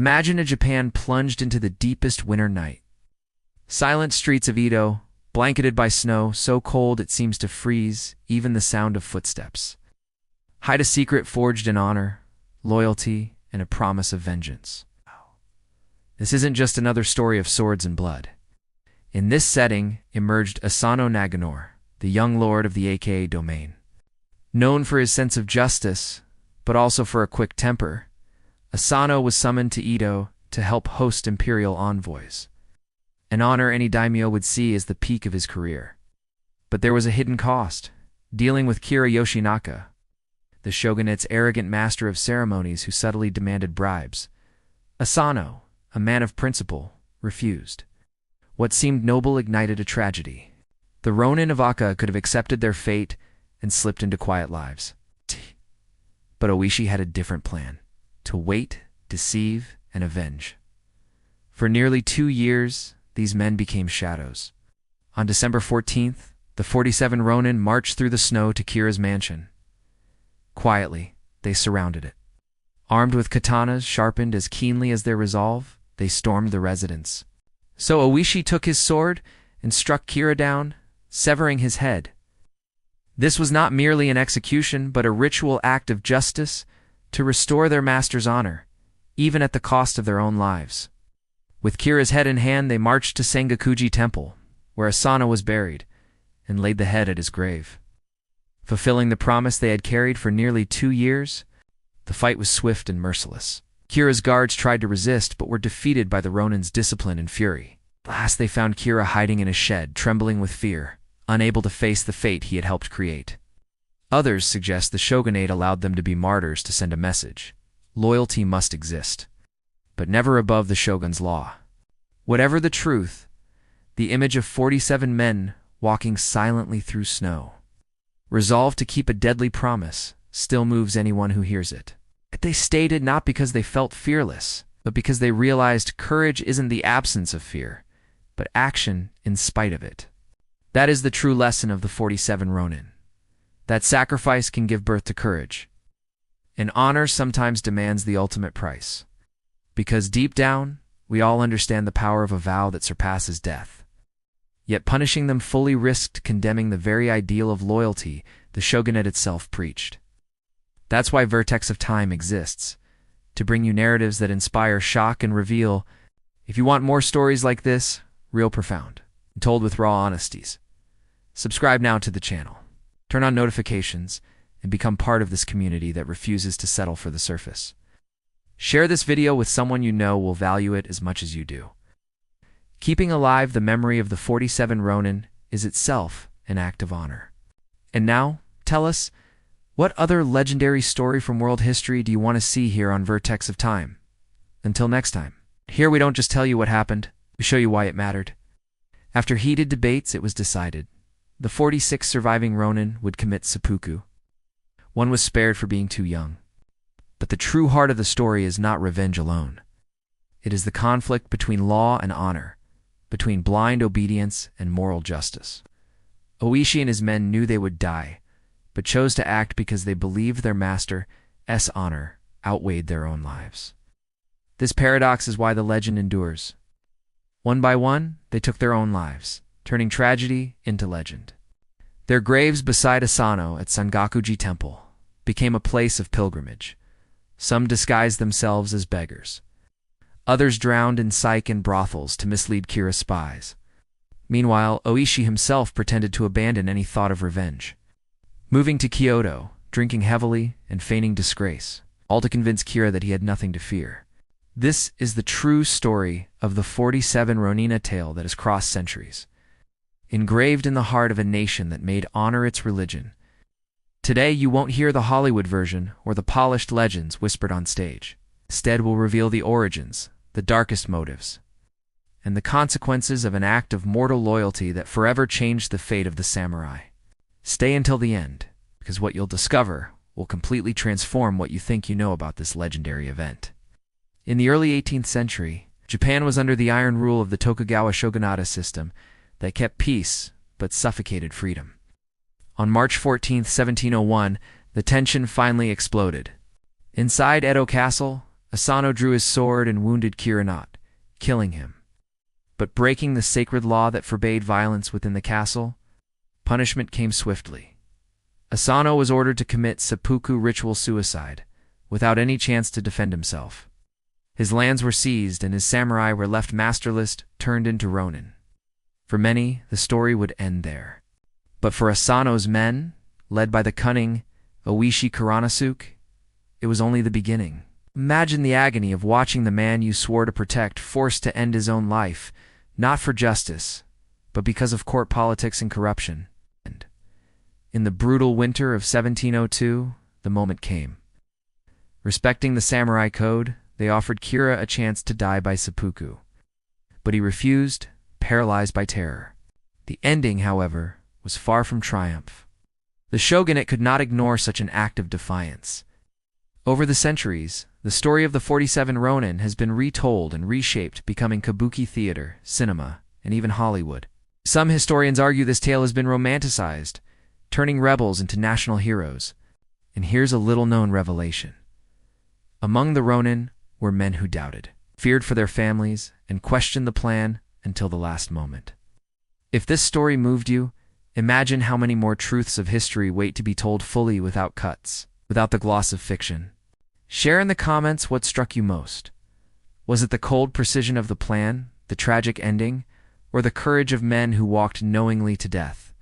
Imagine a Japan plunged into the deepest winter night. Silent streets of Edo, blanketed by snow, so cold it seems to freeze even the sound of footsteps. Hide a secret forged in honor, loyalty, and a promise of vengeance. This isn't just another story of swords and blood. In this setting emerged Asano Naganori, the young lord of the aka domain. Known for his sense of justice, but also for a quick temper, Asano was summoned to Edo to help host imperial envoys, an honor any daimyo would see as the peak of his career. But there was a hidden cost, dealing with Kira Yoshinaka, the shogunate's arrogant master of ceremonies who subtly demanded bribes. Asano, a man of principle, refused. What seemed noble ignited a tragedy. The Ronin of Akka could have accepted their fate and slipped into quiet lives. But Oishi had a different plan: to wait, deceive, and avenge. For nearly 2 years, these men became shadows. On December 14th, the 47 Ronin marched through the snow to Kira's mansion. Quietly, they surrounded it. Armed with katanas sharpened as keenly as their resolve, they stormed the residence. So Oishi took his sword and struck Kira down, severing his head. This was not merely an execution, but a ritual act of justice to restore their master's honor, even at the cost of their own lives. With Kira's head in hand, they marched to Sengakuji Temple, where Asano was buried, and laid the head at his grave. Fulfilling the promise they had carried for nearly 2 years, the fight was swift and merciless. Kira's guards tried to resist, but were defeated by the Ronin's discipline and fury. Last, they found Kira hiding in a shed, trembling with fear, unable to face the fate he had helped create. Others suggest the shogunate allowed them to be martyrs to send a message. Loyalty must exist, but never above the shogun's law. Whatever the truth, the image of 47 men walking silently through snow, resolved to keep a deadly promise, still moves anyone who hears it. They stated not because they felt fearless, but because they realized courage isn't the absence of fear, but action in spite of it. That is the true lesson of the 47 Ronin. That sacrifice can give birth to courage. And honor sometimes demands the ultimate price. Because deep down, we all understand the power of a vow that surpasses death. Yet punishing them fully risked condemning the very ideal of loyalty the shogunate itself preached. That's why Vertex of Time exists, to bring you narratives that inspire shock and reveal. If you want more stories like this, real profound, and told with raw honesties, subscribe now to the channel, turn on notifications, and become part of this community that refuses to settle for the surface. Share this video with someone you know will value it as much as you do. Keeping alive the memory of the 47 Ronin is itself an act of honor. And now, tell us, what other legendary story from world history do you want to see here on Vertex of Time? Until next time. Here we don't just tell you what happened, we show you why it mattered. After heated debates, it was decided. The 46 surviving Ronin would commit seppuku. One was spared for being too young. But the true heart of the story is not revenge alone. It is the conflict between law and honor, between blind obedience and moral justice. Oishi and his men knew they would die, but chose to act because they believed their master's honor outweighed their own lives. This paradox is why the legend endures. One by one, they took their own lives, turning tragedy into legend. Their graves beside Asano at Sengakuji Temple became a place of pilgrimage. Some disguised themselves as beggars. Others drowned in psych and brothels to mislead Kira's spies. Meanwhile, Oishi himself pretended to abandon any thought of revenge, moving to Kyoto, drinking heavily and feigning disgrace, all to convince Kira that he had nothing to fear. This is the true story of the 47 Ronina tale that has crossed centuries, engraved in the heart of a nation that made honor its religion. Today, you won't hear the Hollywood version or the polished legends whispered on stage. Instead, we'll reveal the origins, the darkest motives, and the consequences of an act of mortal loyalty that forever changed the fate of the samurai. Stay until the end, because what you'll discover will completely transform what you think you know about this legendary event. In the early 18th century, Japan was under the iron rule of the Tokugawa shogunate system that kept peace but suffocated freedom. On March 14, 1701, the tension finally exploded. Inside Edo Castle, Asano drew his sword and wounded Kira not, killing him, but breaking the sacred law that forbade violence within the castle. Punishment came swiftly. Asano was ordered to commit seppuku ritual suicide, without any chance to defend himself. His lands were seized and his samurai were left masterless, turned into Ronin. For many, the story would end there. But for Asano's men, led by the cunning Oishi Kuranasuke, it was only the beginning. Imagine the agony of watching the man you swore to protect forced to end his own life, not for justice, but because of court politics and corruption. And in the brutal winter of 1702, the moment came. Respecting the samurai code, they offered Kira a chance to die by seppuku. But he refused, paralyzed by terror. The ending, however, was far from triumph. The shogunate could not ignore such an act of defiance. Over the centuries, the story of the 47 Ronin has been retold and reshaped, becoming kabuki theater, cinema, and even Hollywood. Some historians argue this tale has been romanticized, turning rebels into national heroes. And here's a little-known revelation. Among the Ronin were men who doubted, feared for their families, and questioned the plan until the last moment. If this story moved you, imagine how many more truths of history wait to be told fully without cuts, without the gloss of fiction. Share in the comments what struck you most. Was it the cold precision of the plan, the tragic ending, or the courage of men who walked knowingly to death?